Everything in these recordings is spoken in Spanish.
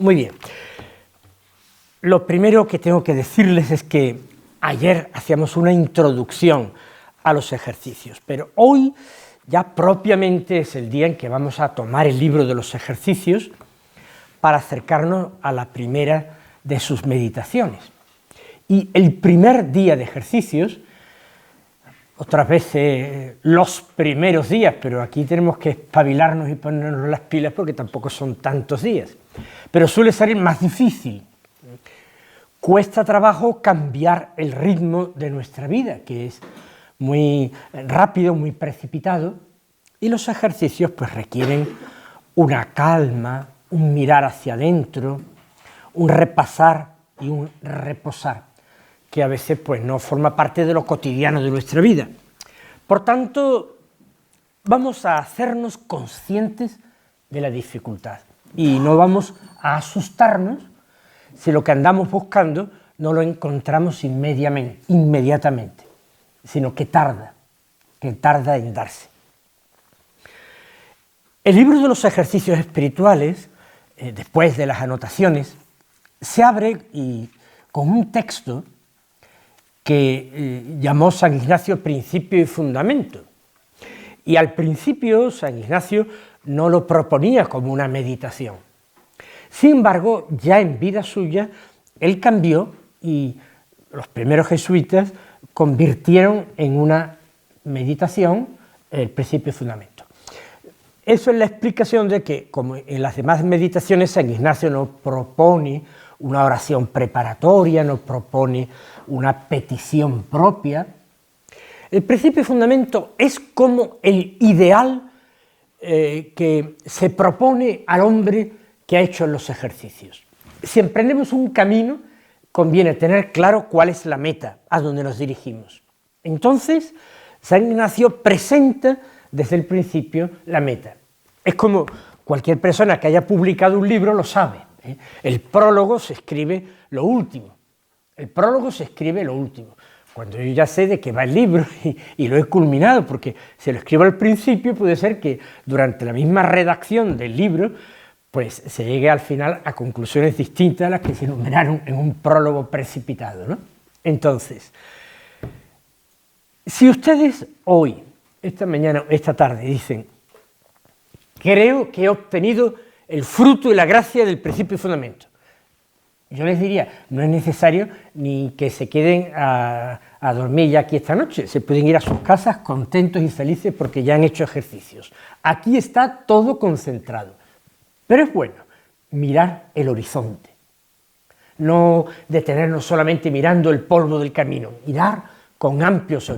Muy bien. Lo primero que tengo que decirles es que ayer hacíamos una introducción a los ejercicios, pero hoy ya propiamente es el día en que vamos a tomar el libro de los ejercicios para acercarnos a la primera de sus meditaciones. Y el primer día de ejercicios, otras veces los primeros días, pero aquí tenemos que espabilarnos y ponernos las pilas porque tampoco son tantos días, pero suele ser el más difícil. Cuesta trabajo cambiar el ritmo de nuestra vida, que es muy rápido, muy precipitado, y los ejercicios pues requieren una calma, un mirar hacia adentro, un repasar y un reposar, que a veces pues no forma parte de lo cotidiano de nuestra vida. Por tanto, vamos a hacernos conscientes de la dificultad y no vamos a asustarnos si lo que andamos buscando no lo encontramos inmediatamente, sino que tarda en darse. El libro de los ejercicios espirituales, después de las anotaciones, se abre con un texto que llamó San Ignacio principio y fundamento. Y al principio San Ignacio no lo proponía como una meditación. Sin embargo, ya en vida suya, él cambió y los primeros jesuitas convirtieron en una meditación el principio y fundamento. Eso es la explicación de que, como en las demás meditaciones, San Ignacio no propone una oración preparatoria, no propone una petición propia. El principio y fundamento es como el ideal que se propone al hombre que ha hecho los ejercicios. Si emprendemos un camino, conviene tener claro cuál es la meta, a donde nos dirigimos. Entonces, San Ignacio presenta desde el principio la meta. Es como cualquier persona que haya publicado un libro lo sabe, ¿eh? El prólogo se escribe lo último. Cuando yo ya sé de qué va el libro y lo he culminado, porque si lo escribo al principio puede ser que durante la misma redacción del libro pues se llegue al final a conclusiones distintas a las que se enumeraron en un prólogo precipitado, ¿no? Entonces, si ustedes hoy, esta mañana, esta tarde, dicen, creo que he obtenido el fruto y la gracia del principio y fundamento, yo les diría, no es necesario ni que se queden a dormir ya aquí esta noche, se pueden ir a sus casas contentos y felices porque ya han hecho ejercicios. Aquí está todo concentrado. Pero es bueno mirar el horizonte, no detenernos solamente mirando el polvo del camino, mirar con amplios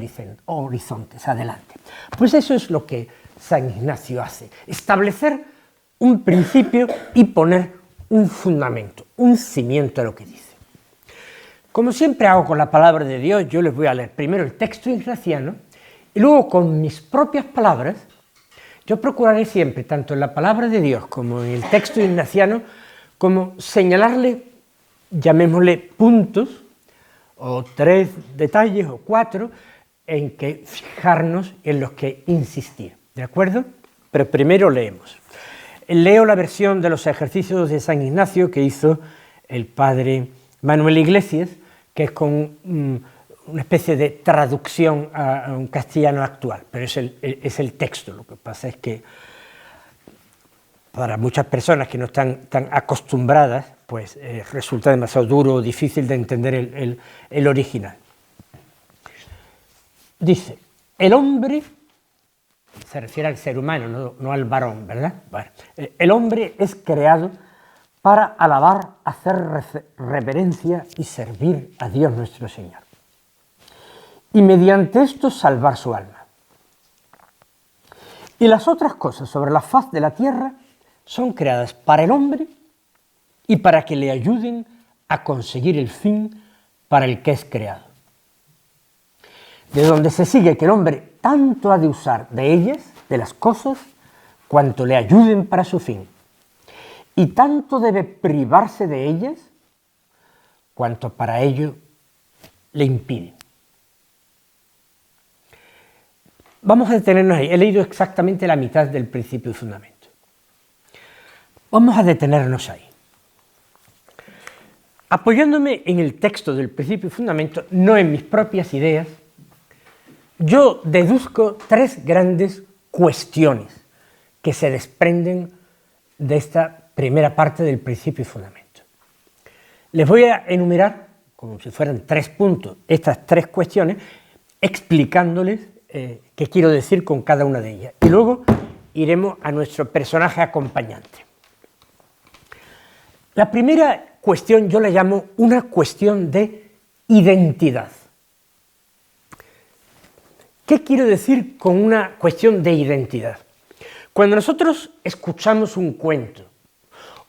horizontes adelante. Pues eso es lo que San Ignacio hace, establecer un principio y poner un fundamento, un cimiento a lo que dice. Como siempre hago con la palabra de Dios, yo les voy a leer primero el texto ignaciano y luego con mis propias palabras. Yo procuraré siempre, tanto en la palabra de Dios como en el texto ignaciano, como señalarle, llamémosle puntos, o 3 detalles, o 4, en que fijarnos, en los que insistir, ¿de acuerdo? Pero primero leemos. Leo la versión de los ejercicios de San Ignacio que hizo el padre Manuel Iglesias, que es con una especie de traducción a un castellano actual, pero es el texto. Lo que pasa es que para muchas personas que no están tan acostumbradas, pues resulta demasiado duro o difícil de entender el original. Dice, el hombre, se refiere al ser humano, no al varón, ¿verdad? Bueno, el hombre es creado para alabar, hacer reverencia y servir a Dios nuestro Señor, y mediante esto salvar su alma. Y las otras cosas sobre la faz de la tierra son creadas para el hombre y para que le ayuden a conseguir el fin para el que es creado. De donde se sigue que el hombre tanto ha de usar de ellas, de las cosas, cuanto le ayuden para su fin, y tanto debe privarse de ellas, cuanto para ello le impiden. Vamos a detenernos ahí. He leído exactamente la mitad del principio y fundamento. Vamos a detenernos ahí. apoyándome en el texto del Principio y Fundamento, no en mis propias ideas, yo deduzco tres grandes cuestiones que se desprenden de esta primera parte del Principio y Fundamento. Les voy a enumerar, como si fueran 3 puntos, estas 3 cuestiones, explicándoles qué quiero decir con cada una de ellas. Y luego iremos a nuestro personaje acompañante. La primera cuestión yo la llamo una cuestión de identidad. ¿Qué quiero decir con una cuestión de identidad? Cuando nosotros escuchamos un cuento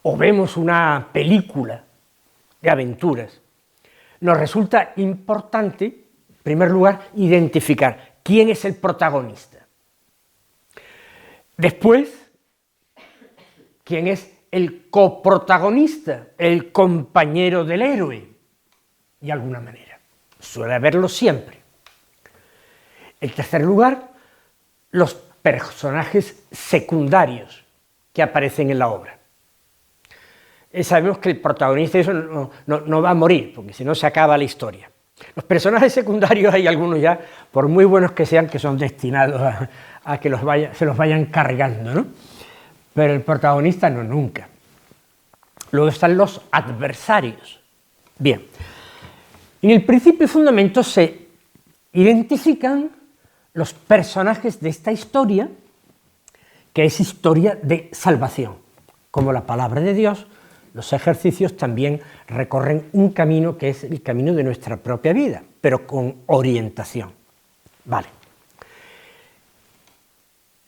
o vemos una película de aventuras, nos resulta importante, en primer lugar, identificar quién es el protagonista. Después, quién es el coprotagonista, el compañero del héroe, de alguna manera. Suele haberlo siempre. En tercer lugar, los personajes secundarios que aparecen en la obra. Sabemos que el protagonista eso no va a morir, porque si no se acaba la historia. Los personajes secundarios hay algunos ya, por muy buenos que sean, que son destinados a que se los vayan cargando, ¿no? Pero el protagonista no, nunca. Luego están los adversarios. Bien, en el Principio y Fundamento se identifican los personajes de esta historia, que es historia de salvación. Como la palabra de Dios, los ejercicios también recorren un camino que es el camino de nuestra propia vida, pero con orientación. Vale.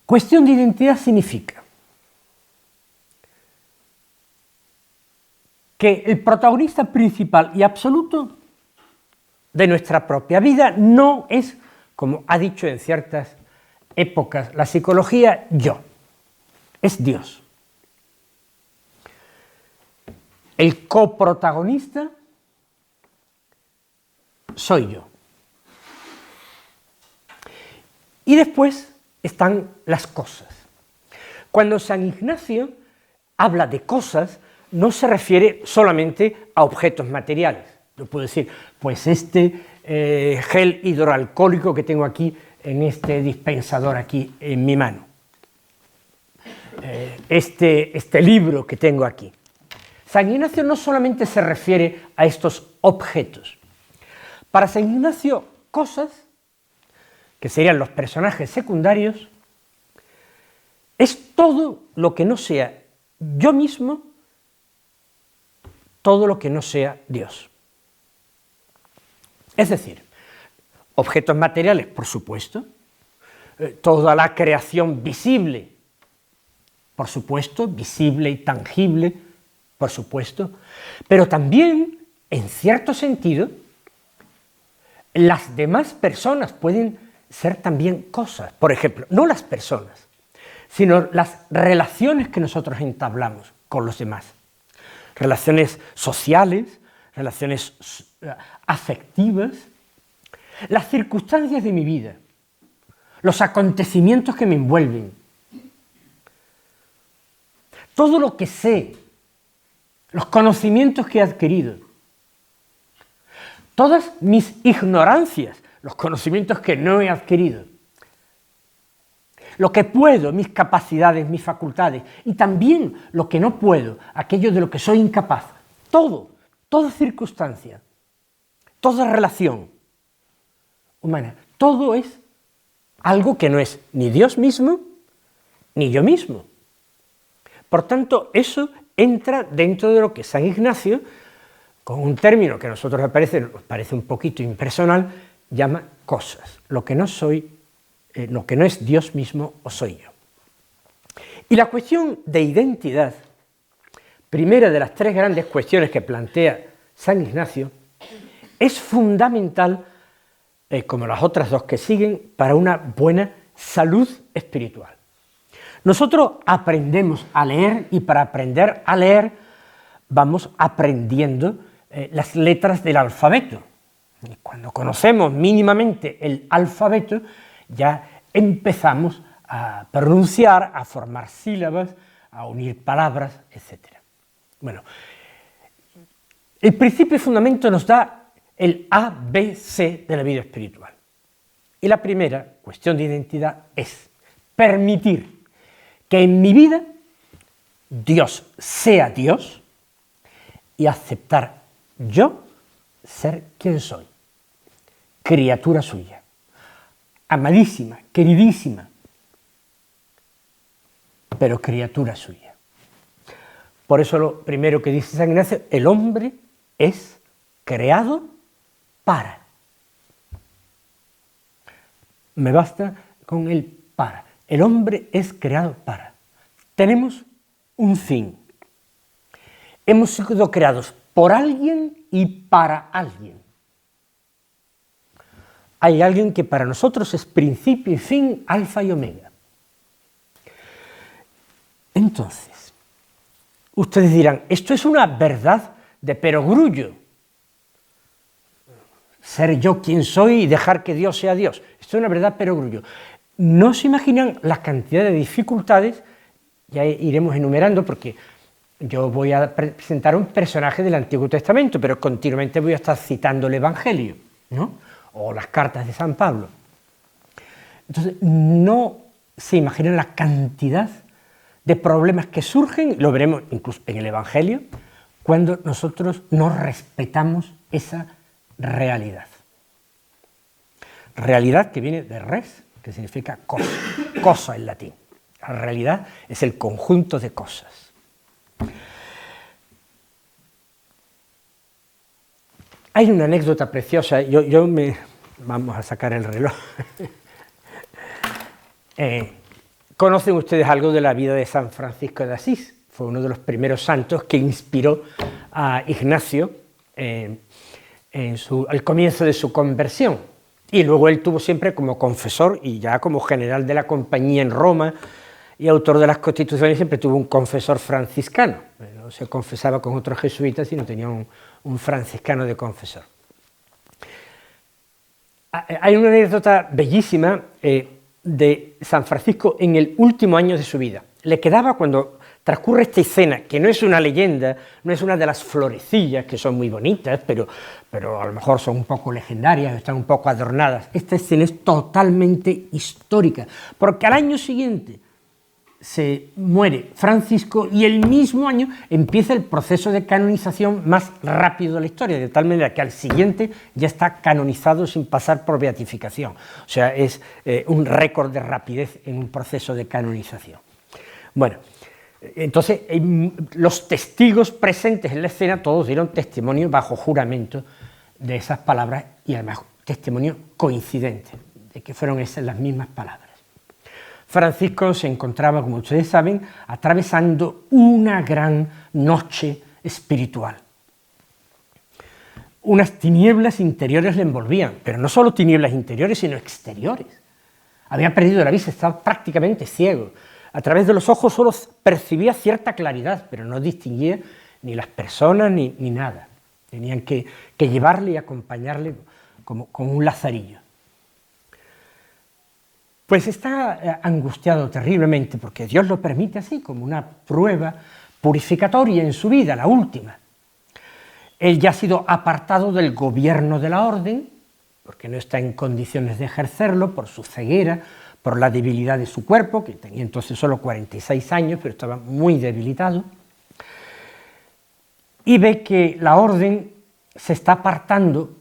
Cuestión de identidad significa que el protagonista principal y absoluto de nuestra propia vida no es, como ha dicho en ciertas épocas la psicología, yo, es Dios. El coprotagonista soy yo. Y después están las cosas. Cuando San Ignacio habla de cosas, no se refiere solamente a objetos materiales. Yo puedo decir, pues este gel hidroalcohólico que tengo aquí en este dispensador aquí en mi mano. Este libro que tengo aquí. San Ignacio no solamente se refiere a estos objetos. Para San Ignacio, cosas, que serían los personajes secundarios, es todo lo que no sea yo mismo, todo lo que no sea Dios. Es decir, objetos materiales, por supuesto, toda la creación visible, por supuesto, visible y tangible, por supuesto, pero también, en cierto sentido, las demás personas pueden ser también cosas. Por ejemplo, no las personas, sino las relaciones que nosotros entablamos con los demás. Relaciones sociales, relaciones afectivas, las circunstancias de mi vida, los acontecimientos que me envuelven, todo lo que sé, los conocimientos que he adquirido, todas mis ignorancias, los conocimientos que no he adquirido, lo que puedo, mis capacidades, mis facultades, y también lo que no puedo, aquello de lo que soy incapaz, toda circunstancia, toda relación humana, todo es algo que no es ni Dios mismo, ni yo mismo. Por tanto, eso entra dentro de lo que San Ignacio, con un término que a nosotros nos parece un poquito impersonal, llama cosas, lo que no soy, lo que no es Dios mismo o soy yo. Y la cuestión de identidad, primera de las 3 grandes cuestiones que plantea San Ignacio, es fundamental, como las otras 2 que siguen, para una buena salud espiritual. Nosotros aprendemos a leer y para aprender a leer vamos aprendiendo las letras del alfabeto. Y cuando conocemos mínimamente el alfabeto ya empezamos a pronunciar, a formar sílabas, a unir palabras, etc. Bueno, El principio y fundamento nos da el ABC de la vida espiritual. Y la primera cuestión de identidad es permitir que en mi vida Dios sea Dios y aceptar yo ser quien soy, criatura suya, amadísima, queridísima, pero criatura suya. Por eso lo primero que dice San Ignacio, el hombre es creado para. Me basta con el para. El hombre es creado para. Tenemos un fin. Hemos sido creados por alguien y para alguien. Hay alguien que para nosotros es principio y fin, alfa y omega. Entonces, ustedes dirán, esto es una verdad de perogrullo. Ser yo quien soy y dejar que Dios sea Dios. Esto es una verdad perogrullo. No se imaginan la cantidad de dificultades, ya iremos enumerando porque yo voy a presentar un personaje del Antiguo Testamento, pero continuamente voy a estar citando el Evangelio, ¿no? O las cartas de San Pablo. Entonces, no se imaginan la cantidad de problemas que surgen, lo veremos incluso en el Evangelio, cuando nosotros no respetamos esa realidad. Realidad que viene de res, que significa cosa, cosa en latín. La realidad es el conjunto de cosas. Hay una anécdota preciosa, vamos a sacar el reloj. ¿Conocen ustedes algo de la vida de San Francisco de Asís? Fue uno de los primeros santos que inspiró a Ignacio al comienzo de su conversión. Y luego él tuvo siempre como confesor y ya como general de la compañía en Roma y autor de las constituciones, siempre tuvo un confesor franciscano. No se confesaba con otros jesuitas, sino tenía un franciscano de confesor. Hay una anécdota bellísima de San Francisco en el último año de su vida. Le quedaba, cuando transcurre esta escena, que no es una leyenda, no es una de las florecillas, que son muy bonitas, pero a lo mejor son un poco legendarias, están un poco adornadas. Esta escena es totalmente histórica, porque al año siguiente se muere Francisco y el mismo año empieza el proceso de canonización más rápido de la historia, de tal manera que al siguiente ya está canonizado sin pasar por beatificación. O sea, es un récord de rapidez en un proceso de canonización. Bueno, entonces los testigos presentes en la escena todos dieron testimonio bajo juramento de esas palabras y además testimonio coincidente, de que fueron esas las mismas palabras. Francisco se encontraba, como ustedes saben, atravesando una gran noche espiritual. Unas tinieblas interiores le envolvían, pero no solo tinieblas interiores, sino exteriores. Había perdido la vista, estaba prácticamente ciego. A través de los ojos solo percibía cierta claridad, pero no distinguía ni las personas ni nada. Tenían que llevarle y acompañarle como un lazarillo. Pues está angustiado terriblemente porque Dios lo permite así, como una prueba purificatoria en su vida, la última. Él ya ha sido apartado del gobierno de la orden, porque no está en condiciones de ejercerlo por su ceguera, por la debilidad de su cuerpo, que tenía entonces solo 46 años, pero estaba muy debilitado, y ve que la orden se está apartando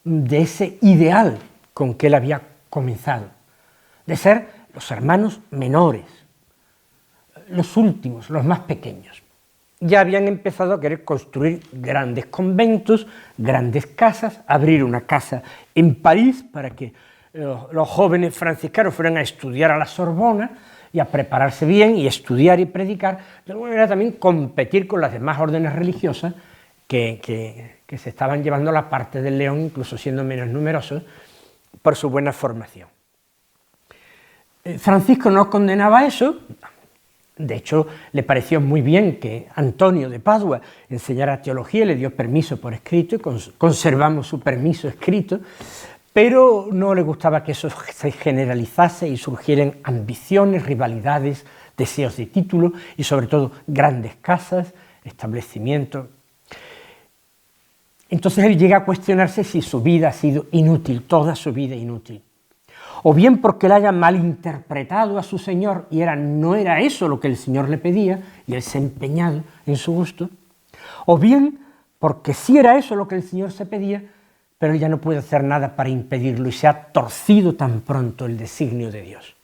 de ese ideal con que él había comenzado, de ser los hermanos menores, los últimos, los más pequeños. Ya habían empezado a querer construir grandes conventos, grandes casas, abrir una casa en París para que los jóvenes franciscanos fueran a estudiar a la Sorbona y a prepararse bien y estudiar y predicar, de alguna manera también competir con las demás órdenes religiosas que se estaban llevando la parte del León, incluso siendo menos numerosos, por su buena formación. Francisco no condenaba eso, de hecho le pareció muy bien que Antonio de Padua enseñara teología, le dio permiso por escrito y conservamos su permiso escrito, pero no le gustaba que eso se generalizase y surgieran ambiciones, rivalidades, deseos de título y sobre todo grandes casas, establecimientos. Entonces él llega a cuestionarse si su vida ha sido inútil, toda su vida inútil. O bien porque él haya malinterpretado a su Señor y no era eso lo que el Señor le pedía y él se ha empeñado en su gusto. O bien porque sí era eso lo que el Señor se pedía, pero él ya no puede hacer nada para impedirlo y se ha torcido tan pronto el designio de Dios.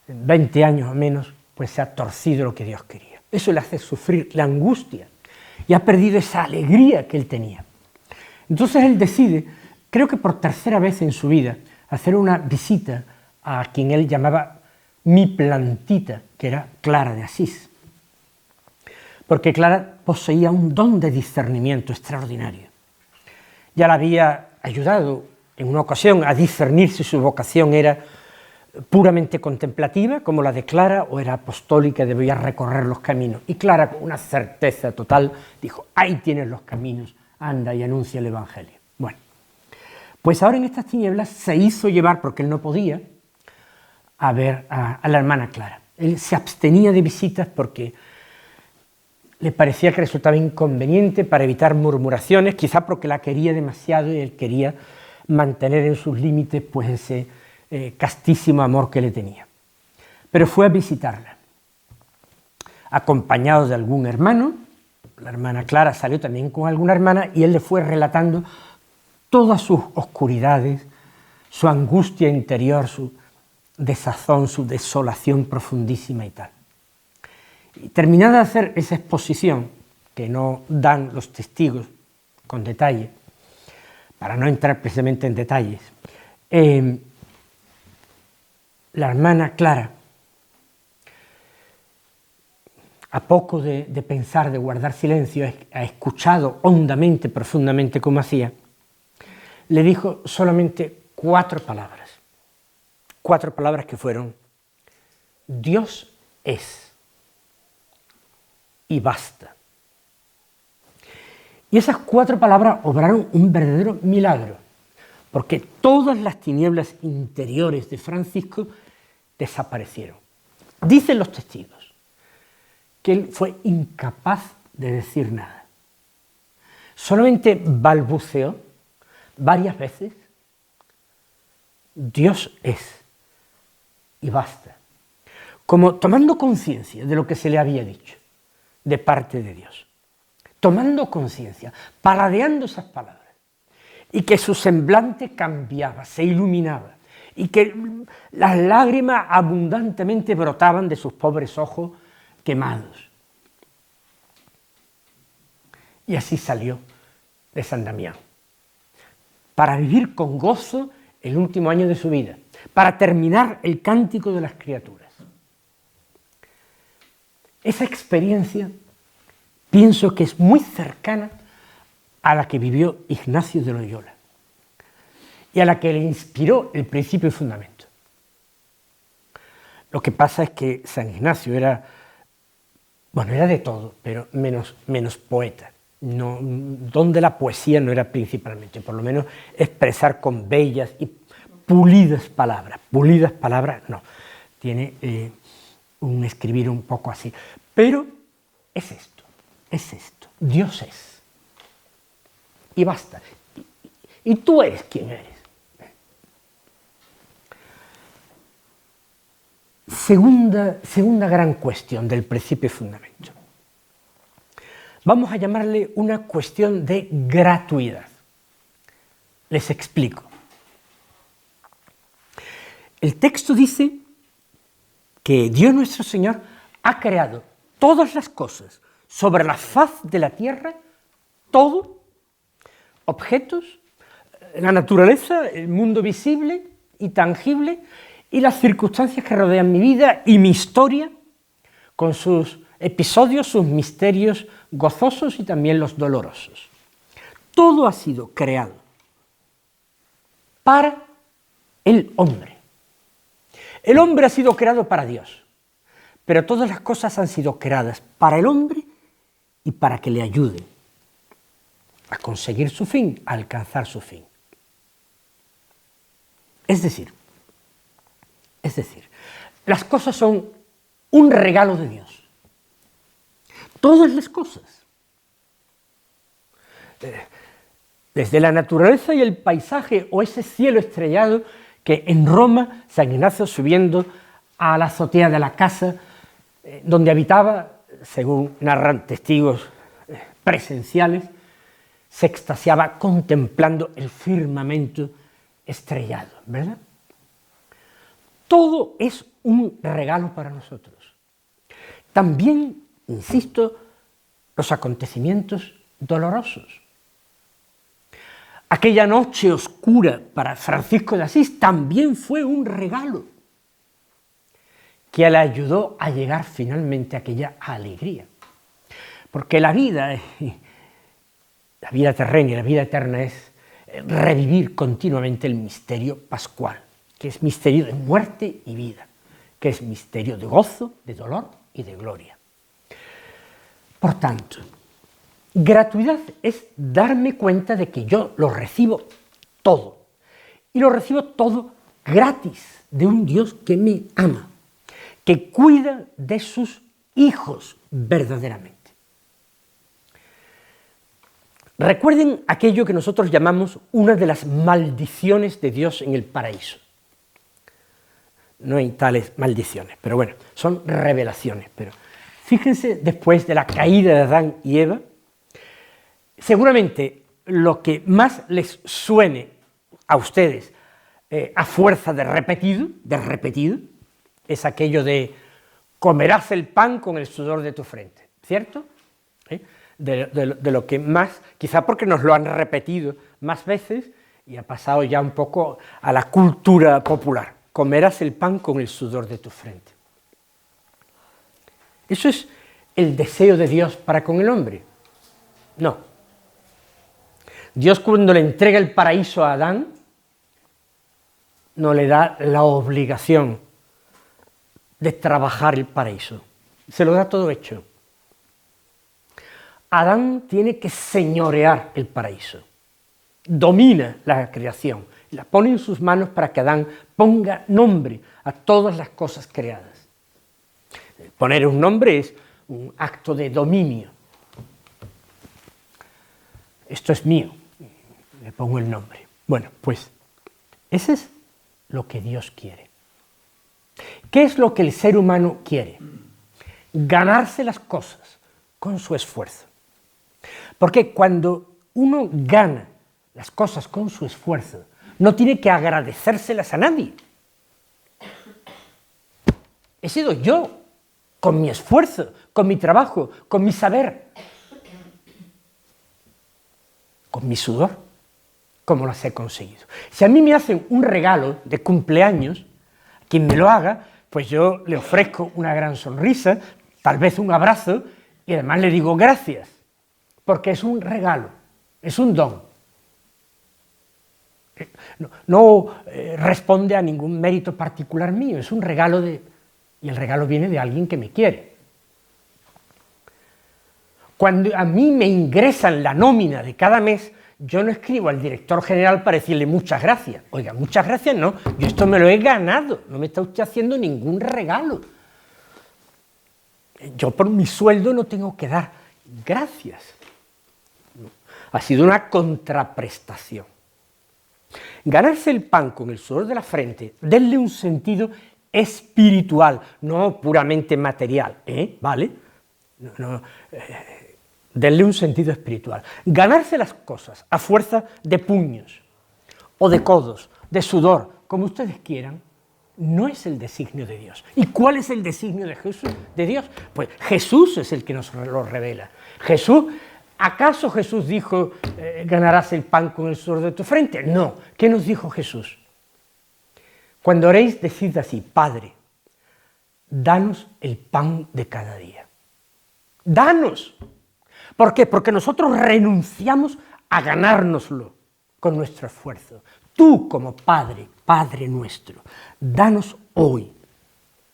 En 20 años o menos, pues se ha torcido lo que Dios quería. Eso le hace sufrir la angustia y ha perdido esa alegría que él tenía. Entonces él decide, creo que por tercera vez en su vida, hacer una visita a quien él llamaba mi plantita, que era Clara de Asís. Porque Clara poseía un don de discernimiento extraordinario. Ya la había ayudado en una ocasión a discernir si su vocación era puramente contemplativa, como la de Clara, o era apostólica, debía recorrer los caminos. Y Clara, con una certeza total, dijo, ahí tienes los caminos, anda y anuncia el Evangelio. Bueno, pues ahora en estas tinieblas se hizo llevar, porque él no podía, a ver a la hermana Clara. Él se abstenía de visitas porque le parecía que resultaba inconveniente para evitar murmuraciones, quizá porque la quería demasiado y él quería mantener en sus límites pues ese castísimo amor que le tenía. Pero fue a visitarla, acompañado de algún hermano. La hermana Clara salió también con alguna hermana y él le fue relatando todas sus oscuridades, su angustia interior, su desazón, su desolación profundísima y tal. Y terminada de hacer esa exposición, que no dan los testigos con detalle, para no entrar precisamente en detalles, la hermana Clara, a poco de pensar, de guardar silencio, ha escuchado hondamente, profundamente como hacía, le dijo solamente 4 palabras. 4 palabras que fueron: Dios es. Y basta. Y esas 4 palabras obraron un verdadero milagro, porque todas las tinieblas interiores de Francisco desaparecieron. Dicen los testigos que él fue incapaz de decir nada. Solamente balbuceó varias veces: Dios es. Y basta. Como tomando conciencia de lo que se le había dicho de parte de Dios, tomando conciencia, paladeando esas palabras, y que su semblante cambiaba, se iluminaba, y que las lágrimas abundantemente brotaban de sus pobres ojos quemados. Y así salió de San Damián, para vivir con gozo el último año de su vida, para terminar el cántico de las criaturas. Esa experiencia pienso que es muy cercana a la que vivió Ignacio de Loyola y a la que le inspiró el principio y fundamento. Lo que pasa es que San Ignacio era de todo, pero menos poeta. No, donde la poesía no era principalmente, por lo menos expresar con bellas y pulidas palabras no, tiene un escribir un poco así, pero es esto, Dios es, y basta, y tú eres quien eres. Segunda gran cuestión del principio y fundamento. Vamos a llamarle una cuestión de gratuidad. Les explico. El texto dice que Dios nuestro Señor ha creado todas las cosas sobre la faz de la tierra, todo, objetos, la naturaleza, el mundo visible y tangible, y las circunstancias que rodean mi vida y mi historia, con sus episodios, sus misterios gozosos y también los dolorosos. Todo ha sido creado para el hombre. El hombre ha sido creado para Dios, pero todas las cosas han sido creadas para el hombre y para que le ayuden a conseguir su fin, a alcanzar su fin. Es decir, las cosas son un regalo de Dios. Todas las cosas. desde la naturaleza y el paisaje o ese cielo estrellado que en Roma San Ignacio, subiendo a la azotea de la casa donde habitaba, según narran testigos presenciales, se extasiaba contemplando el firmamento estrellado, ¿verdad? Todo es un regalo para nosotros. También, insisto, los acontecimientos dolorosos. Aquella noche oscura para Francisco de Asís también fue un regalo que le ayudó a llegar finalmente a aquella alegría. Porque la vida terrena y la vida eterna es revivir continuamente el misterio pascual, que es misterio de muerte y vida, que es misterio de gozo, de dolor y de gloria. Por tanto, gratuidad es darme cuenta de que yo lo recibo todo, y lo recibo todo gratis de un Dios que me ama, que cuida de sus hijos verdaderamente. Recuerden aquello que nosotros llamamos una de las maldiciones de Dios en el paraíso. No hay tales maldiciones, pero bueno, son revelaciones. Pero fíjense, después de la caída de Adán y Eva, seguramente lo que más les suene a ustedes a fuerza de repetido, es aquello de comerás el pan con el sudor de tu frente, ¿cierto? De lo que más, quizá porque nos lo han repetido más veces y ha pasado ya un poco a la cultura popular. Comerás el pan con el sudor de tu frente. ¿Eso es el deseo de Dios para con el hombre? No. Dios, cuando le entrega el paraíso a Adán, no le da la obligación de trabajar el paraíso. Se lo da todo hecho. Adán tiene que señorear el paraíso. Domina la creación. La pone en sus manos para que Adán ponga nombre a todas las cosas creadas. Poner un nombre es un acto de dominio. Esto es mío, le pongo el nombre. Bueno, pues ese es lo que Dios quiere. ¿Qué es lo que el ser humano quiere? Ganarse las cosas con su esfuerzo. Porque cuando uno gana las cosas con su esfuerzo, no tiene que agradecérselas a nadie. He sido yo, con mi esfuerzo, con mi trabajo, con mi saber, con mi sudor, como las he conseguido. Si a mí me hacen un regalo de cumpleaños, quien me lo haga, pues yo le ofrezco una gran sonrisa, tal vez un abrazo, y además le digo gracias, porque es un regalo, es un don. No responde a ningún mérito particular mío, es un regalo y el regalo viene de alguien que me quiere. Cuando a mí me ingresan la nómina de cada mes, yo no escribo al director general para decirle muchas gracias. Oiga, muchas gracias no, yo esto me lo he ganado, no me está usted haciendo ningún regalo. Yo por mi sueldo no tengo que dar gracias. Ha sido una contraprestación. Ganarse el pan con el sudor de la frente, denle un sentido espiritual, no puramente material, ¿vale? Denle un sentido espiritual. Ganarse las cosas a fuerza de puños, o de codos, de sudor, como ustedes quieran, no es el designio de Dios. ¿Y cuál es el designio de Jesús, de Dios? Pues Jesús es el que nos lo revela. ¿Acaso Jesús dijo, ganarás el pan con el sudor de tu frente? No. ¿Qué nos dijo Jesús? Cuando oréis, decid así, Padre, danos el pan de cada día. ¡Danos! ¿Por qué? Porque nosotros renunciamos a ganárnoslo con nuestro esfuerzo. Tú, como Padre, Padre nuestro, danos hoy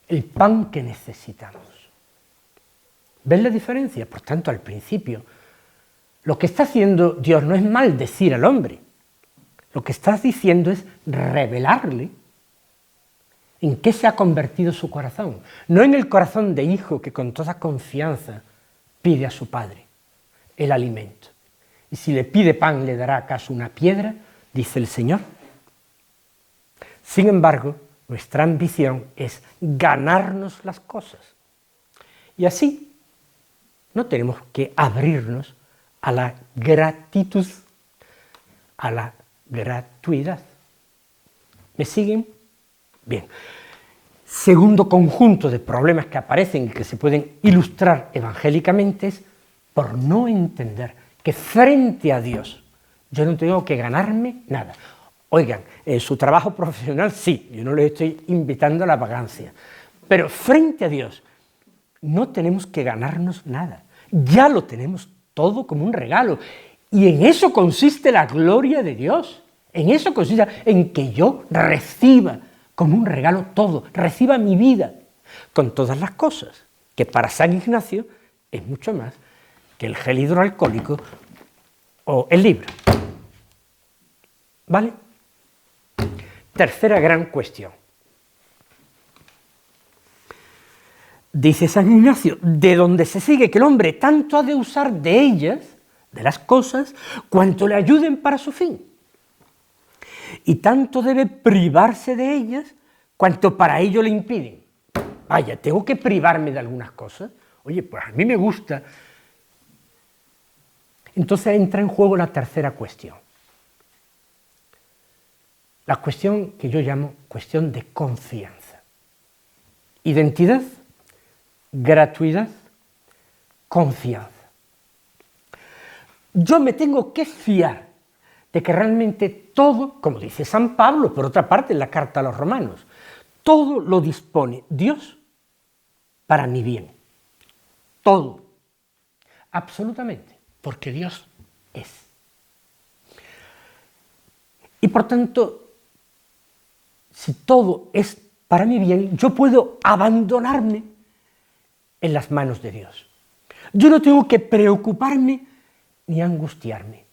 el pan que necesitamos. ¿Ven la diferencia? Por tanto, al principio, lo que está haciendo Dios no es maldecir al hombre, lo que está diciendo es revelarle en qué se ha convertido su corazón, no en el corazón de hijo que con toda confianza pide a su padre el alimento, ¿Y si le pide pan, le dará acaso una piedra?, dice el Señor. Sin embargo, nuestra ambición es ganarnos las cosas. Y así no tenemos que abrirnos a la gratitud, a la gratuidad. ¿Me siguen? Bien. Segundo conjunto de problemas que aparecen y que se pueden ilustrar evangélicamente es por no entender que frente a Dios yo no tengo que ganarme nada. Oigan, en su trabajo profesional sí, yo no les estoy invitando a la vagancia, pero frente a Dios no tenemos que ganarnos nada, ya lo tenemos todo como un regalo, y en eso consiste la gloria de Dios, en eso consiste en que yo reciba como un regalo todo, reciba mi vida con todas las cosas, que para San Ignacio es mucho más que el gel hidroalcohólico o el libro. ¿Vale? Tercera gran cuestión. Dice San Ignacio, de donde se sigue que el hombre tanto ha de usar de ellas, de las cosas, cuanto le ayuden para su fin. Y tanto debe privarse de ellas, cuanto para ello le impiden. Vaya, tengo que privarme de algunas cosas. Oye, pues a mí me gusta. Entonces entra en juego la tercera cuestión. La cuestión que yo llamo cuestión de confianza. Identidad, gratuidad, confianza. Yo me tengo que fiar de que realmente todo, como dice San Pablo, por otra parte en la carta a los romanos, todo lo dispone Dios para mi bien. Todo. Absolutamente. Porque Dios es. Y por tanto, si todo es para mi bien, yo puedo abandonarme en las manos de Dios. Yo no tengo que preocuparme ni angustiarme.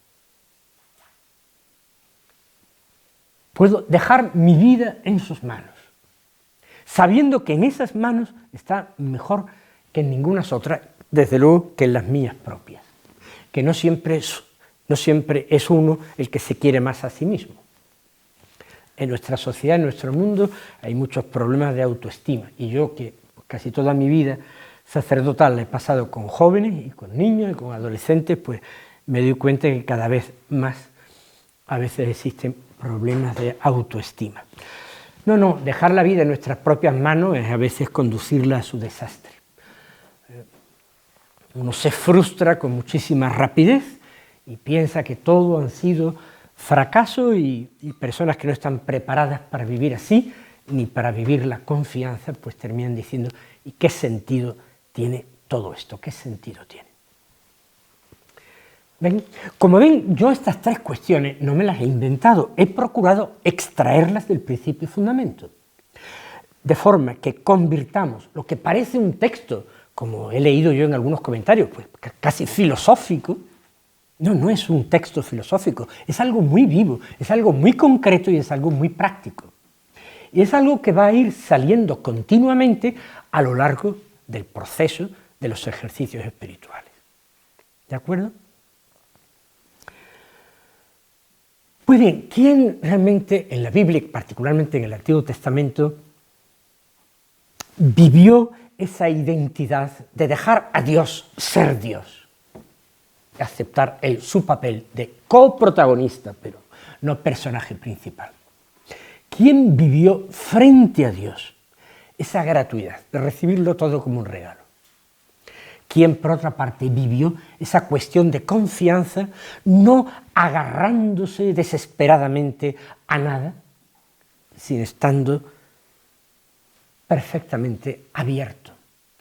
Puedo dejar mi vida en sus manos, sabiendo que en esas manos está mejor que en ninguna otra, desde luego que en las mías propias, que no siempre es uno el que se quiere más a sí mismo. En nuestra sociedad, en nuestro mundo, hay muchos problemas de autoestima, y yo que casi toda mi vida sacerdotal la he pasado con jóvenes y con niños y con adolescentes, pues me doy cuenta que cada vez más a veces existen problemas de autoestima. No, dejar la vida en nuestras propias manos es a veces conducirla a su desastre. Uno se frustra con muchísima rapidez y piensa que todo han sido fracasos y personas que no están preparadas para vivir así, ni para vivir la confianza, pues terminan diciendo, ¿y qué sentido tiene todo esto? ¿Qué sentido tiene? ¿Ven? Como ven, yo estas tres cuestiones no me las he inventado, he procurado extraerlas del principio y fundamento, de forma que convirtamos lo que parece un texto, como he leído yo en algunos comentarios, pues casi filosófico. No es un texto filosófico, es algo muy vivo, es algo muy concreto y es algo muy práctico. Y es algo que va a ir saliendo continuamente a lo largo del proceso de los ejercicios espirituales. ¿De acuerdo? Pues bien, ¿quién realmente en la Biblia, particularmente en el Antiguo Testamento, vivió esa identidad de dejar a Dios ser Dios? De aceptar su papel de coprotagonista, pero no personaje principal. ¿Quién vivió frente a Dios esa gratuidad de recibirlo todo como un regalo? ¿Quién, por otra parte, vivió esa cuestión de confianza, no agarrándose desesperadamente a nada, sino estando perfectamente abierto,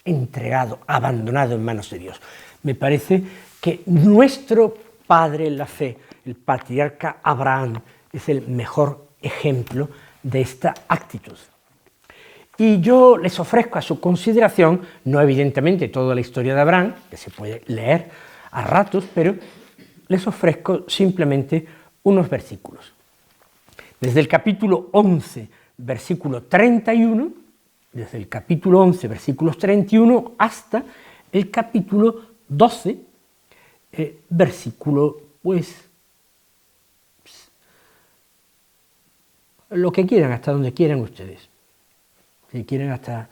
entregado, abandonado en manos de Dios? Me parece que nuestro padre en la fe, el patriarca Abraham, es el mejor ejemplo de esta actitud. Y yo les ofrezco a su consideración, no evidentemente toda la historia de Abraham, que se puede leer a ratos, pero les ofrezco simplemente unos versículos. Desde el capítulo 11, versículo 31, desde el capítulo 11, versículos 31, hasta el capítulo 12, versículo pues lo que quieran, hasta donde quieran ustedes. Si quieren hasta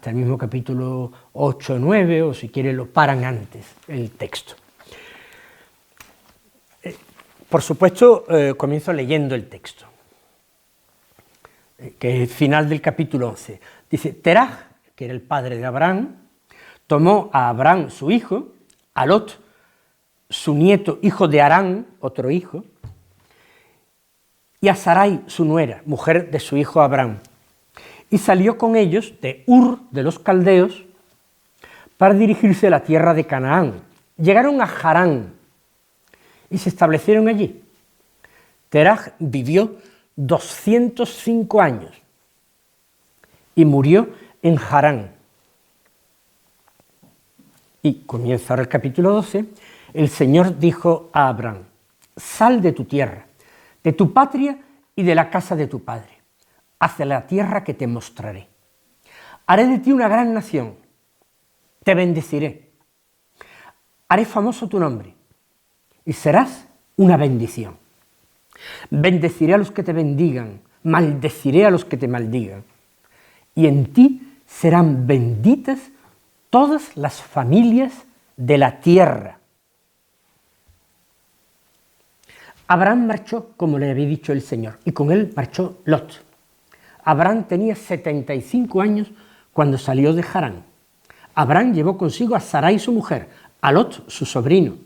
el mismo capítulo 8 o 9, o si quieren lo paran antes el texto. Por supuesto, comienzo leyendo el texto, que es el final del capítulo 11. Dice, Teraj, que era el padre de Abraham, tomó a Abraham su hijo, a Lot, su nieto, hijo de Harán, otro hijo, y a Sarai, su nuera, mujer de su hijo Abraham, y salió con ellos de Ur de los Caldeos para dirigirse a la tierra de Canaán. Llegaron a Harán y se establecieron allí. Teraj vivió 205 años y murió en Harán. Y comienza ahora el capítulo 12, el Señor dijo a Abraham, sal de tu tierra, de tu patria y de la casa de tu padre, hacia la tierra que te mostraré. Haré de ti una gran nación, te bendeciré, haré famoso tu nombre y serás una bendición. Bendeciré a los que te bendigan, maldeciré a los que te maldigan, y en ti serán benditas todas las familias de la tierra. Abraham marchó como le había dicho el Señor, y con él marchó Lot. Abraham tenía 75 años cuando salió de Harán. Abraham llevó consigo a Sarai su mujer, a Lot su sobrino,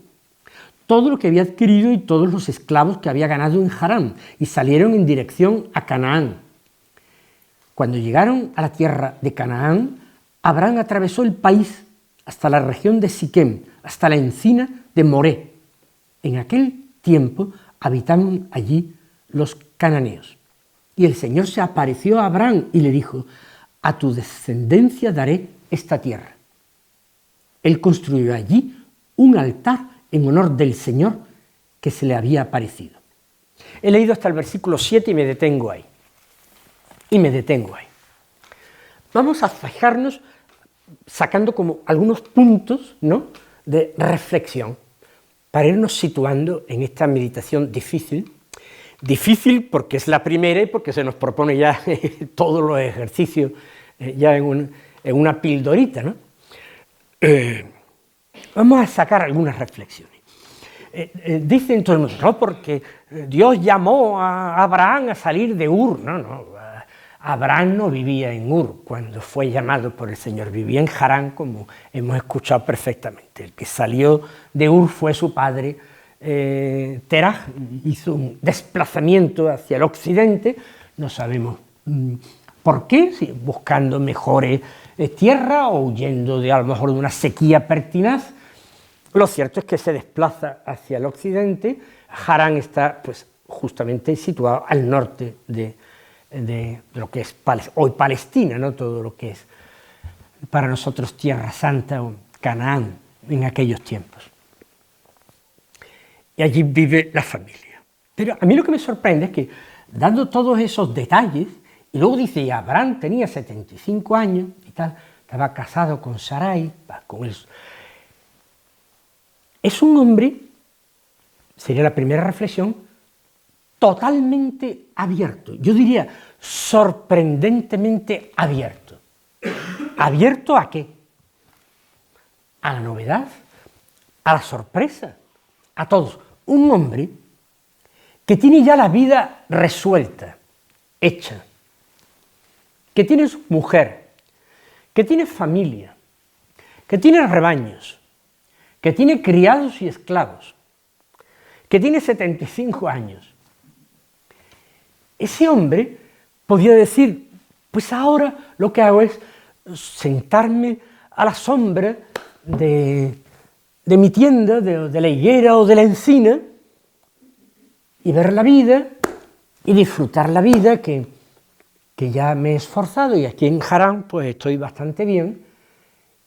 todo lo que había adquirido y todos los esclavos que había ganado en Harán, y salieron en dirección a Canaán. Cuando llegaron a la tierra de Canaán, Abraham atravesó el país hasta la región de Siquem, hasta la encina de Moré. En aquel tiempo habitaban allí los cananeos. Y el Señor se apareció a Abraham y le dijo, a tu descendencia daré esta tierra. Él construyó allí un altar en honor del Señor que se le había aparecido. He leído hasta el versículo 7 y me detengo ahí. Vamos a fijarnos sacando como algunos puntos, ¿no?, de reflexión para irnos situando en esta meditación difícil. Difícil porque es la primera y porque se nos propone ya todos los ejercicios ya en una pildorita, ¿no? Vamos a sacar algunas reflexiones. Dicen todo el mundo, no, porque Dios llamó a Abraham a salir de Ur. No, Abraham no vivía en Ur cuando fue llamado por el Señor, vivía en Harán, como hemos escuchado perfectamente. El que salió de Ur fue su padre, Teraj, hizo un desplazamiento hacia el occidente, no sabemos por qué, si buscando mejores tierras o huyendo a lo mejor de una sequía pertinaz. Lo cierto es que se desplaza hacia el occidente. Harán está pues justamente situado al norte de lo que es hoy Palestina, ¿no?, todo lo que es para nosotros Tierra Santa o Canaán en aquellos tiempos. Y allí vive la familia. Pero a mí lo que me sorprende es que, dando todos esos detalles, y luego dice, y Abraham tenía 75 años y tal, estaba casado con Sarai, con él. Es un hombre, sería la primera reflexión, totalmente abierto, yo diría sorprendentemente abierto. ¿Abierto a qué? A la novedad, a la sorpresa, a todos. Un hombre que tiene ya la vida resuelta, hecha, que tiene su mujer, que tiene familia, que tiene rebaños, que tiene criados y esclavos, que tiene 75 años. Ese hombre podía decir, pues ahora lo que hago es sentarme a la sombra de mi tienda, de la higuera o de la encina, y ver la vida y disfrutar la vida que ya me he esforzado, y aquí en Harán pues estoy bastante bien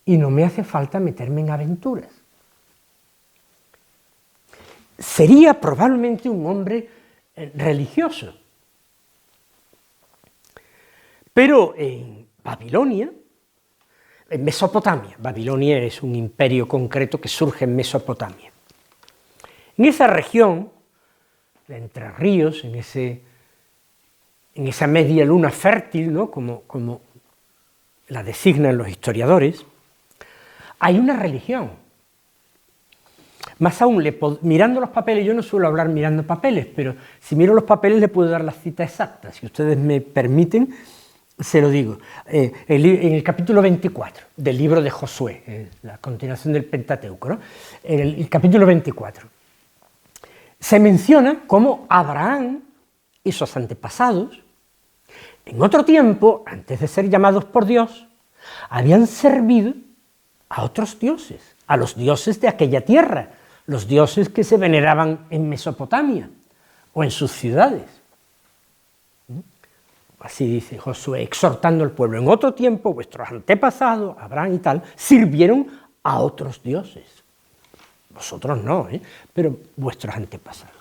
y no me hace falta meterme en aventuras. Sería probablemente un hombre religioso. Pero en Babilonia, en Mesopotamia, Babilonia es un imperio concreto que surge en Mesopotamia. En esa región, de Entre Ríos, en esa media luna fértil, ¿no?, como la designan los historiadores, hay una religión. Más aún, mirando los papeles, yo no suelo hablar mirando papeles, pero si miro los papeles le puedo dar la cita exacta. Si ustedes me permiten, se lo digo. En el capítulo 24 del libro de Josué, la continuación del Pentateuco, ¿no?, en el capítulo 24, se menciona cómo Abraham y sus antepasados, en otro tiempo, antes de ser llamados por Dios, habían servido a otros dioses, a los dioses de aquella tierra, los dioses que se veneraban en Mesopotamia o en sus ciudades. Así dice Josué, exhortando al pueblo. En otro tiempo, vuestros antepasados, Abraham y tal, sirvieron a otros dioses. Vosotros no, pero vuestros antepasados.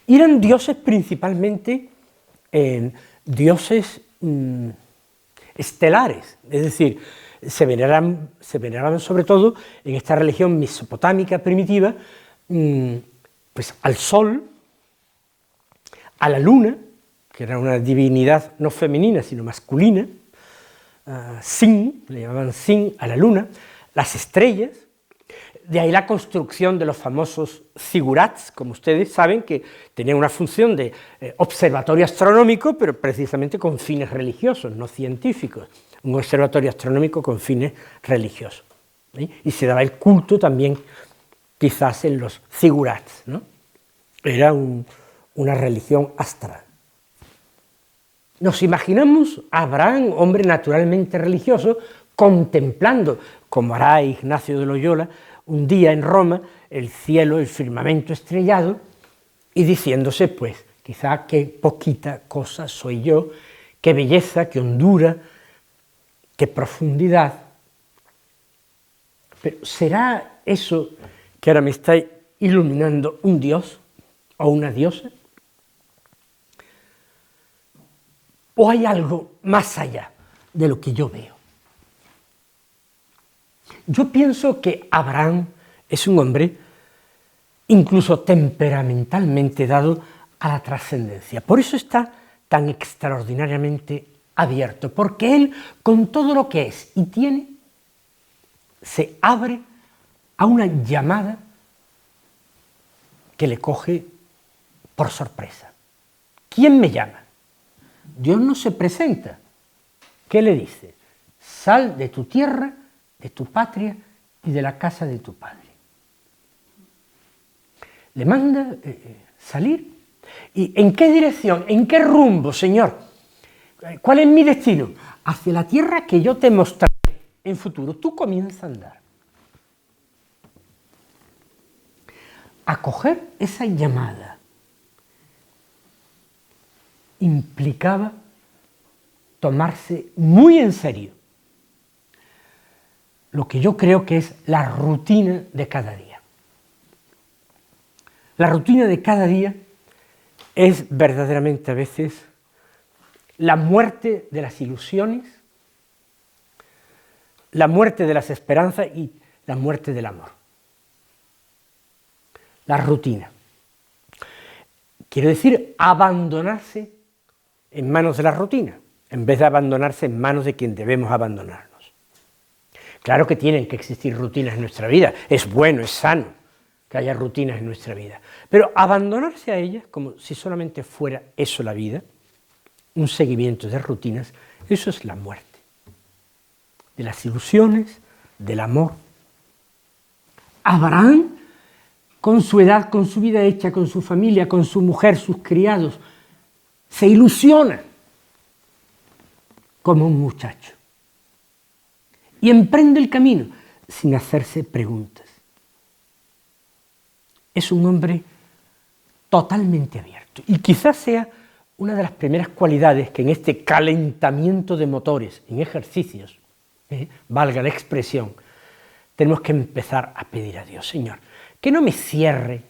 Y eran dioses principalmente dioses estelares, es decir, se veneraban sobre todo en esta religión mesopotámica primitiva, pues al sol, a la luna, que era una divinidad no femenina sino masculina, Sin, le llamaban Sin a la luna, las estrellas. De ahí la construcción de los famosos zigurats, como ustedes saben, que tenían una función de observatorio astronómico, pero precisamente con fines religiosos, no científicos. Un observatorio astronómico con fines religiosos. Y se daba el culto también, quizás, en los zigurats, ¿no? Era una religión astral. Nos imaginamos a Abraham, hombre naturalmente religioso, contemplando, como hará Ignacio de Loyola, un día en Roma, el cielo, el firmamento estrellado, y diciéndose, pues, quizá qué poquita cosa soy yo, qué belleza, qué hondura, qué profundidad. Pero ¿será eso que ahora me está iluminando un dios o una diosa? ¿O hay algo más allá de lo que yo veo? Yo pienso que Abraham es un hombre incluso temperamentalmente dado a la trascendencia. Por eso está tan extraordinariamente abierto, porque él, con todo lo que es y tiene, se abre a una llamada que le coge por sorpresa. ¿Quién me llama? Dios no se presenta. ¿Qué le dice? Sal de tu tierra, de tu patria y de la casa de tu padre. Le manda salir. ¿Y en qué dirección? ¿En qué rumbo, Señor? ¿Cuál es mi destino? Hacia la tierra que yo te mostraré en futuro. Tú comienzas a andar. Acoger esa llamada implicaba tomarse muy en serio lo que yo creo que es la rutina de cada día. La rutina de cada día es verdaderamente a veces la muerte de las ilusiones, la muerte de las esperanzas y la muerte del amor. La rutina. Quiero decir, abandonarse en manos de la rutina, en vez de abandonarse en manos de quien debemos abandonarnos. Claro que tienen que existir rutinas en nuestra vida, es bueno, es sano que haya rutinas en nuestra vida, pero abandonarse a ellas como si solamente fuera eso la vida, un seguimiento de rutinas, eso es la muerte de las ilusiones, del amor. Abraham, con su edad, con su vida hecha, con su familia, con su mujer, sus criados, se ilusiona como un muchacho y emprende el camino sin hacerse preguntas. Es un hombre totalmente abierto y quizás sea una de las primeras cualidades que en este calentamiento de motores, en ejercicios, valga la expresión, tenemos que empezar a pedir a Dios, Señor, que no me cierre.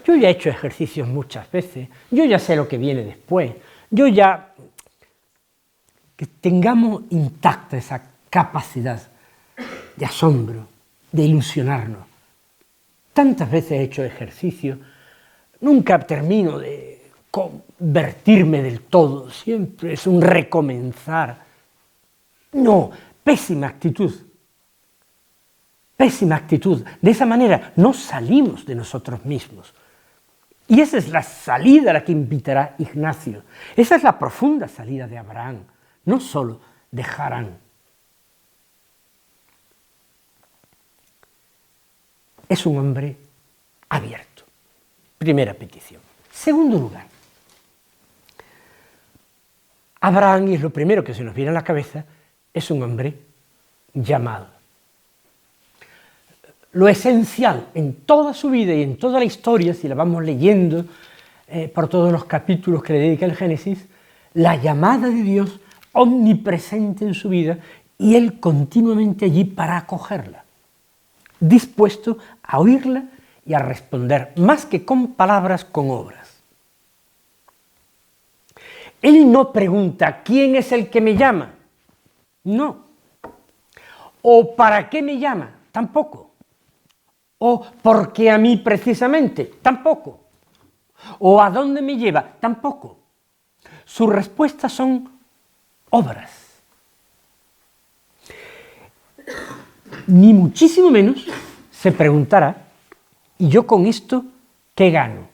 Yo ya he hecho ejercicios muchas veces, yo ya sé lo que viene después, que tengamos intacta esa capacidad de asombro, de ilusionarnos, tantas veces he hecho ejercicio, nunca termino de convertirme del todo, siempre es un recomenzar. No, pésima actitud. Pésima actitud. De esa manera no salimos de nosotros mismos. Y esa es la salida a la que invitará Ignacio. Esa es la profunda salida de Abraham, no solo de Harán. Es un hombre abierto. Primera petición. Segundo lugar, Abraham, y es lo primero que se nos viene a la cabeza, es un hombre llamado. Lo esencial en toda su vida y en toda la historia, si la vamos leyendo por todos los capítulos que le dedica el Génesis, la llamada de Dios omnipresente en su vida y él continuamente allí para acogerla, dispuesto a oírla y a responder, más que con palabras, con obras. Él no pregunta, ¿quién es el que me llama? No. ¿O para qué me llama? Tampoco. ¿O por qué a mí precisamente? Tampoco. ¿O a dónde me lleva? Tampoco. Sus respuestas son obras. Ni muchísimo menos se preguntará, ¿y yo con esto qué gano?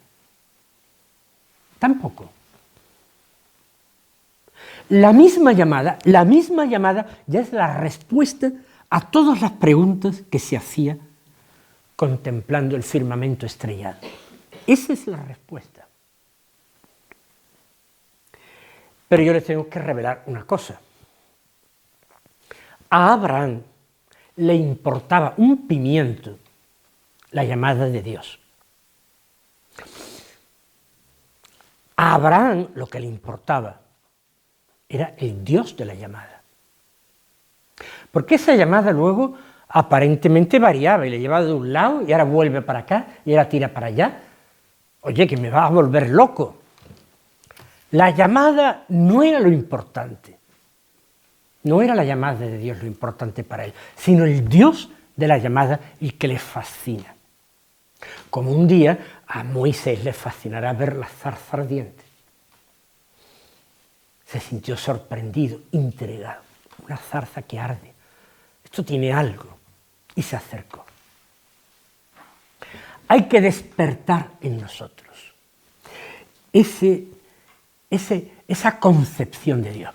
Tampoco. La misma llamada ya es la respuesta a todas las preguntas que se hacía contemplando el firmamento estrellado. Esa es la respuesta. Pero yo les tengo que revelar una cosa. A Abraham le importaba un pimiento la llamada de Dios. A Abraham lo que le importaba era el Dios de la llamada. Porque esa llamada luego aparentemente variaba y le llevaba de un lado y ahora vuelve para acá y ahora tira para allá. Oye, que me va a volver loco. La llamada no era lo importante. No era la llamada de Dios lo importante para él, sino el Dios de la llamada el que le fascina. Como un día a Moisés le fascinará ver la zarza ardiente. Se sintió sorprendido, intrigado. Una zarza que arde. Esto tiene algo. Y se acercó. Hay que despertar en nosotros esa concepción de Dios.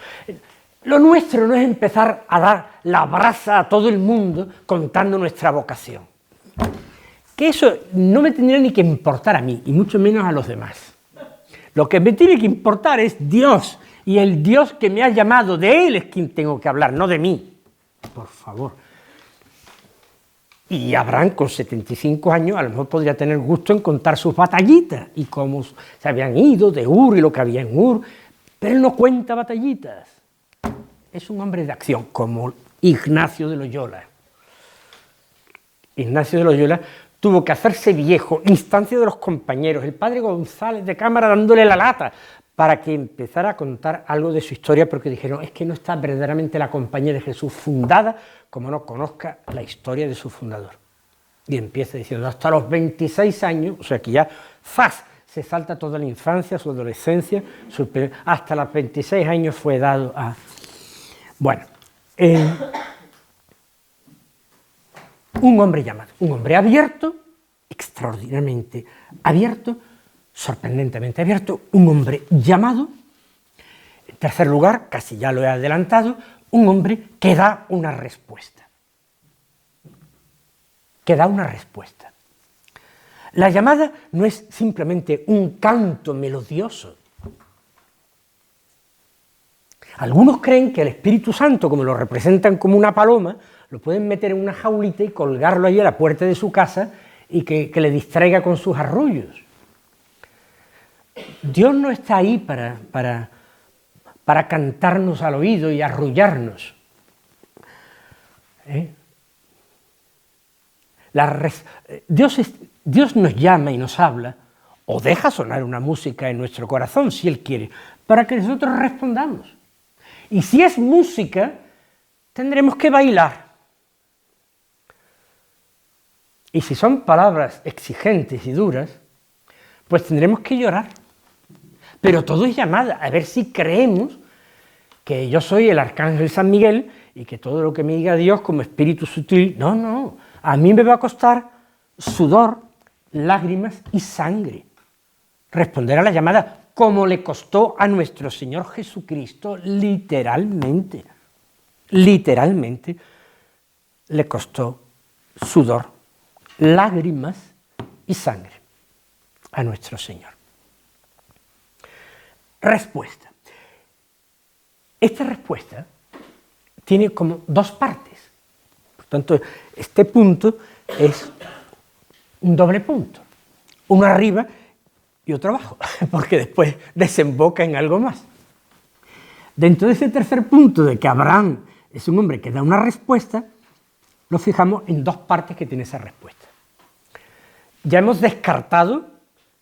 Lo nuestro no es empezar a dar la brasa a todo el mundo contando nuestra vocación. Que eso no me tendría ni que importar a mí, y mucho menos a los demás. Lo que me tiene que importar es Dios, y el Dios que me ha llamado, de Él es quien tengo que hablar, no de mí. Por favor. Y Abraham, con 75 años, a lo mejor podría tener gusto en contar sus batallitas, y cómo se habían ido de Ur y lo que había en Ur, pero él no cuenta batallitas. Es un hombre de acción, como Ignacio de Loyola. Ignacio de Loyola tuvo que hacerse viejo, instancia de los compañeros, el padre González de Cámara dándole la lata, para que empezara a contar algo de su historia, porque dijeron, es que no está verdaderamente la Compañía de Jesús fundada como no conozca la historia de su fundador. Y empieza diciendo, hasta los 26 años, o sea que ya, ¡zas!, se salta toda la infancia, su adolescencia, hasta los 26 años fue dado a... Bueno, un hombre llamado, un hombre abierto, extraordinariamente abierto, sorprendentemente abierto, un hombre llamado. En tercer lugar, casi ya lo he adelantado, un hombre que da una respuesta. Que da una respuesta. La llamada no es simplemente un canto melodioso. Algunos creen que el Espíritu Santo, como lo representan como una paloma, lo pueden meter en una jaulita y colgarlo ahí a la puerta de su casa y que le distraiga con sus arrullos. Dios no está ahí para cantarnos al oído y arrullarnos. Dios nos llama y nos habla, o deja sonar una música en nuestro corazón, si Él quiere, para que nosotros respondamos. Y si es música, tendremos que bailar. Y si son palabras exigentes y duras, pues tendremos que llorar. Pero todo es llamada, a ver si creemos que yo soy el arcángel San Miguel y que todo lo que me diga Dios como espíritu sutil, no, no, a mí me va a costar sudor, lágrimas y sangre. Responder a la llamada como le costó a nuestro Señor Jesucristo, literalmente, literalmente le costó sudor, lágrimas y sangre a nuestro Señor. Respuesta. Esta respuesta tiene como dos partes. Por tanto, este punto es un doble punto. Uno arriba y otro abajo, porque después desemboca en algo más. Dentro de ese tercer punto de que Abraham es un hombre que da una respuesta, nos fijamos en dos partes que tiene esa respuesta. Ya hemos descartado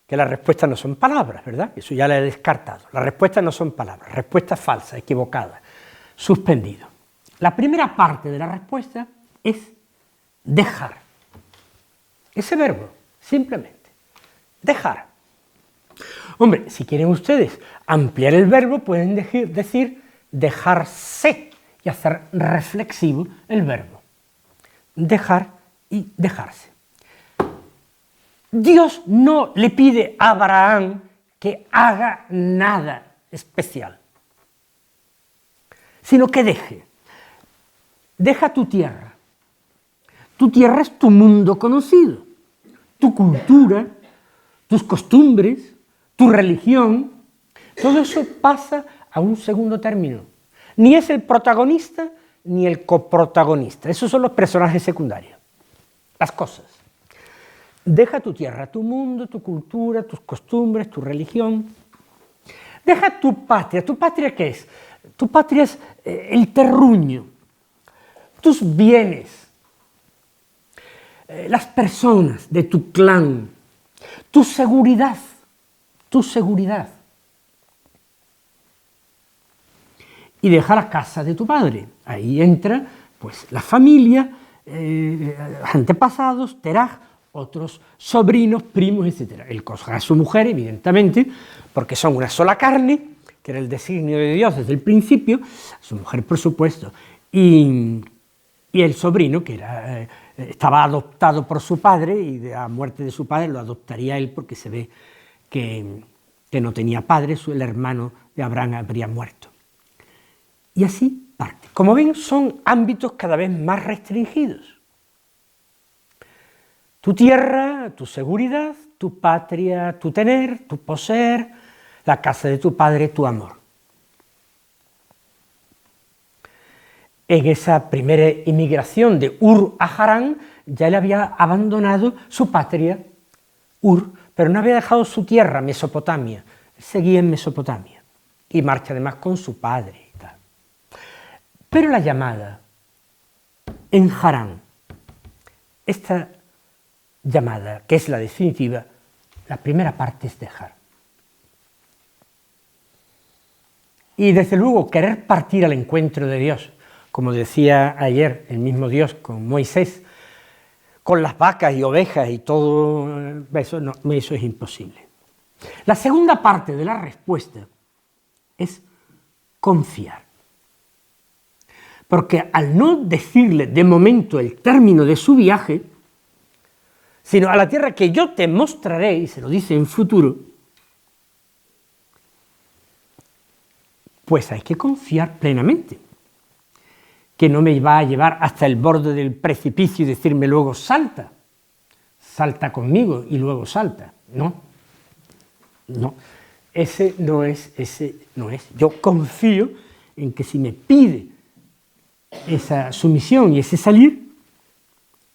que las respuestas no son palabras, ¿verdad? Eso ya lo he descartado. Las respuestas no son palabras, respuestas falsas, equivocadas, suspendido. La primera parte de la respuesta es dejar. Ese verbo, simplemente, dejar. Hombre, si quieren ustedes ampliar el verbo, pueden decir dejarse y hacer reflexivo el verbo. Dejar y dejarse. Dios no le pide a Abraham que haga nada especial, sino que deje. Deja tu tierra. Tu tierra es tu mundo conocido, tu cultura, tus costumbres, tu religión. Todo eso pasa a un segundo término. Ni es el protagonista ni el coprotagonista. Esos son los personajes secundarios, las cosas. Deja tu tierra, tu mundo, tu cultura, tus costumbres, tu religión. Deja tu patria. ¿Tu patria qué es? Tu patria es el terruño, tus bienes, las personas de tu clan, tu seguridad, tu seguridad. Y deja la casa de tu padre. Ahí entra pues la familia, antepasados, Teraj, otros sobrinos, primos, etc. Él cogerá a su mujer, evidentemente, porque son una sola carne, que era el designio de Dios desde el principio, su mujer, por supuesto, y el sobrino, que estaba adoptado por su padre, y de la muerte de su padre lo adoptaría él, porque se ve que no tenía padre, el hermano de Abraham habría muerto. Y así parte. Como ven, son ámbitos cada vez más restringidos. Tu tierra, tu seguridad, tu patria, tu tener, tu poseer, la casa de tu padre, tu amor. En esa primera inmigración de Ur a Harán, ya le había abandonado su patria, Ur, pero no había dejado su tierra, Mesopotamia. Seguía en Mesopotamia y marcha además con su padre y tal. Pero la llamada en Harán, esta llamada, que es la definitiva, la primera parte es dejar. Y desde luego querer partir al encuentro de Dios, como decía ayer el mismo Dios con Moisés, con las vacas y ovejas y todo eso, no, eso es imposible. La segunda parte de la respuesta es confiar. Porque al no decirle de momento el término de su viaje, sino a la tierra que yo te mostraré, y se lo dice en futuro, pues hay que confiar plenamente, que no me va a llevar hasta el borde del precipicio y decirme luego salta, salta conmigo y luego salta. No, no, ese no es. Yo confío en que si me pide esa sumisión y ese salir,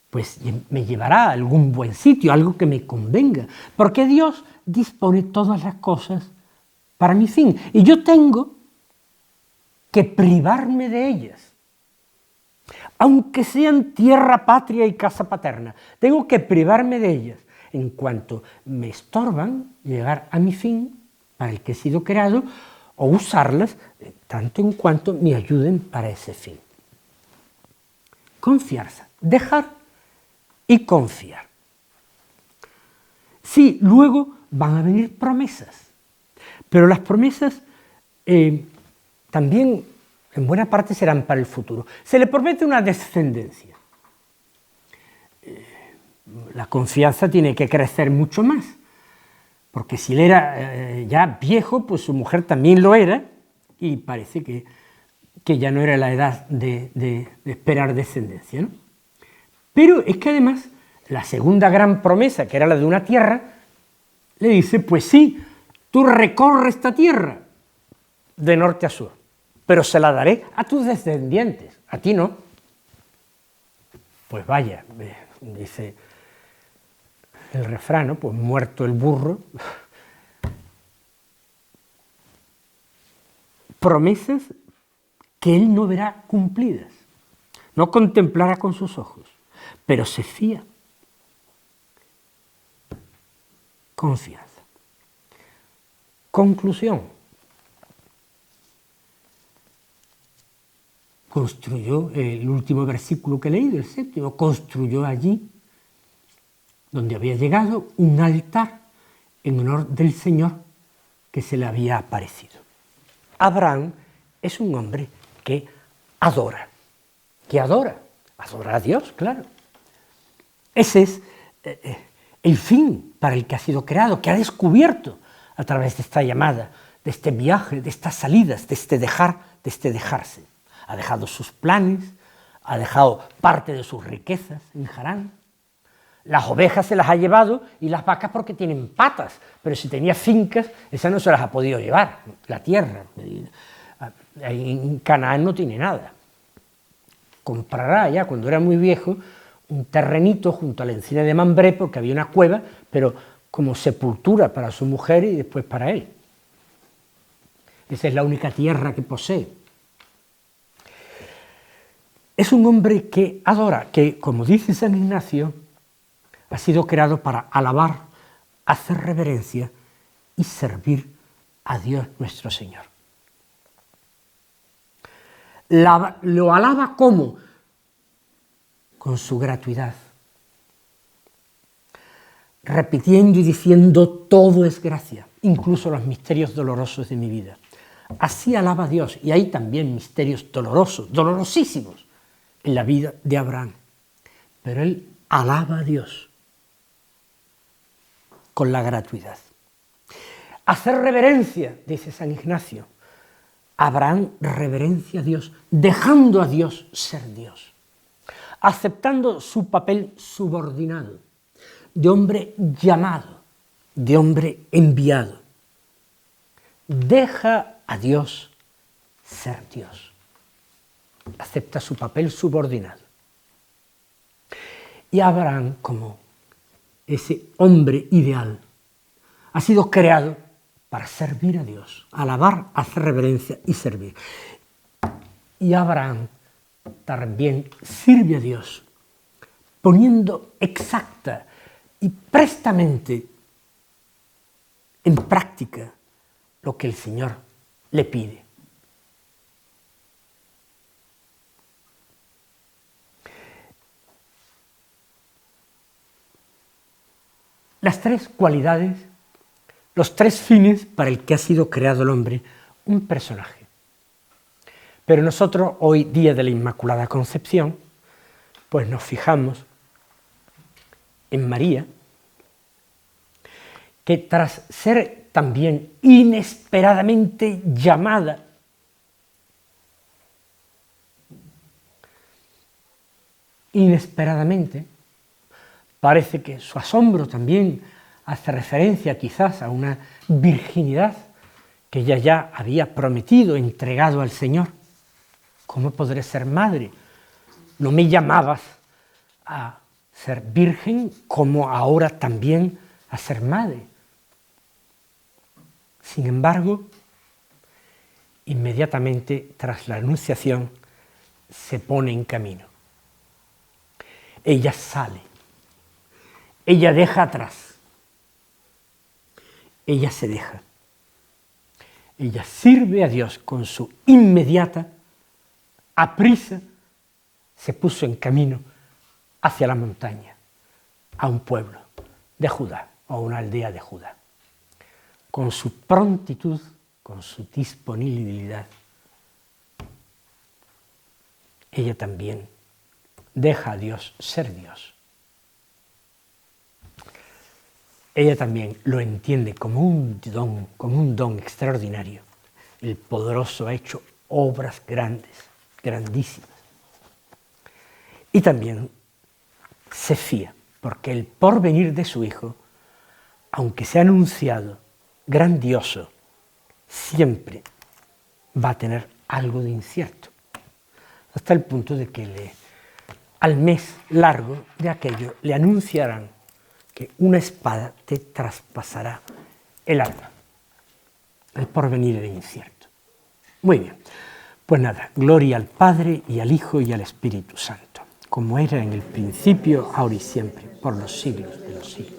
pues me llevará a algún buen sitio, algo que me convenga, porque Dios dispone todas las cosas para mi fin, y yo tengo que privarme de ellas, aunque sean tierra, patria y casa paterna, tengo que privarme de ellas, en cuanto me estorban llegar a mi fin, para el que he sido creado, o usarlas, tanto en cuanto me ayuden para ese fin. Confianza, dejar y confiar. Sí, luego van a venir promesas, pero las promesas también en buena parte serán para el futuro. Se le promete una descendencia. La confianza tiene que crecer mucho más, porque si él era ya viejo, pues su mujer también lo era, y parece que ya no era la edad de esperar descendencia, ¿no? Pero es que además la segunda gran promesa, que era la de una tierra, le dice, pues sí, tú recorres esta tierra de norte a sur, pero se la daré a tus descendientes, a ti no. Pues vaya, dice el refrán, ¿no? Pues muerto el burro. Promesas que él no verá cumplidas, no contemplará con sus ojos, pero se fía. Confianza. Conclusión. Construyó, el último versículo que he leído, el 7º, construyó allí, donde había llegado, un altar en honor del Señor que se le había aparecido. Abraham es un hombre que adora a Dios, claro. Ese es el fin para el que ha sido creado, que ha descubierto a través de esta llamada, de este viaje, de estas salidas, de este dejarse. Ha dejado sus planes, ha dejado parte de sus riquezas en Harán. Las ovejas se las ha llevado y las vacas porque tienen patas, pero si tenía fincas, esas no se las ha podido llevar, la tierra. En Canaán no tiene nada. Comprará ya, cuando era muy viejo, un terrenito junto a la encina de Mambré, porque había una cueva, pero como sepultura para su mujer y después para él. Esa es la única tierra que posee. Es un hombre que adora, que, como dice San Ignacio, ha sido creado para alabar, hacer reverencia y servir a Dios nuestro Señor. Lo alaba ¿cómo? Con su gratuidad, repitiendo y diciendo todo es gracia, incluso los misterios dolorosos de mi vida. Así alaba a Dios, y hay también misterios dolorosos, dolorosísimos, en la vida de Abraham. Pero él alaba a Dios con la gratuidad. Hacer reverencia, dice San Ignacio. Abraham reverencia a Dios, dejando a Dios ser Dios, aceptando su papel subordinado, de hombre llamado, de hombre enviado. Deja a Dios ser Dios. Acepta su papel subordinado. Y Abraham, como ese hombre ideal, ha sido creado para servir a Dios, alabar, hacer reverencia y servir. Y Abraham también sirve a Dios, poniendo exacta y prestamente en práctica lo que el Señor le pide. Las tres cualidades, los tres fines para el que ha sido creado el hombre, un personaje. Pero nosotros, hoy día de la Inmaculada Concepción, pues nos fijamos en María, que tras ser también inesperadamente llamada, parece que su asombro también hace referencia quizás a una virginidad que ella ya había prometido, entregado al Señor. ¿Cómo podré ser madre? No me llamabas a ser virgen como ahora también a ser madre. Sin embargo, inmediatamente tras la anunciación se pone en camino. Ella sale, ella deja atrás, ella se deja, ella sirve a Dios con su inmediata, aprisa, se puso en camino hacia la montaña, a un pueblo de Judá. o una aldea de Judá. Con su prontitud, con su disponibilidad, ella también deja a Dios ser Dios. Ella también lo entiende como un don extraordinario. El poderoso ha hecho obras grandes, grandísimas. Y también se fía, porque el porvenir de su Hijo, aunque sea anunciado, grandioso, siempre va a tener algo de incierto, hasta el punto de que al mes largo de aquello le anunciarán que una espada te traspasará el alma. El porvenir era incierto. Muy bien, pues nada, gloria al Padre y al Hijo y al Espíritu Santo, como era en el principio, ahora y siempre, por los siglos de los siglos.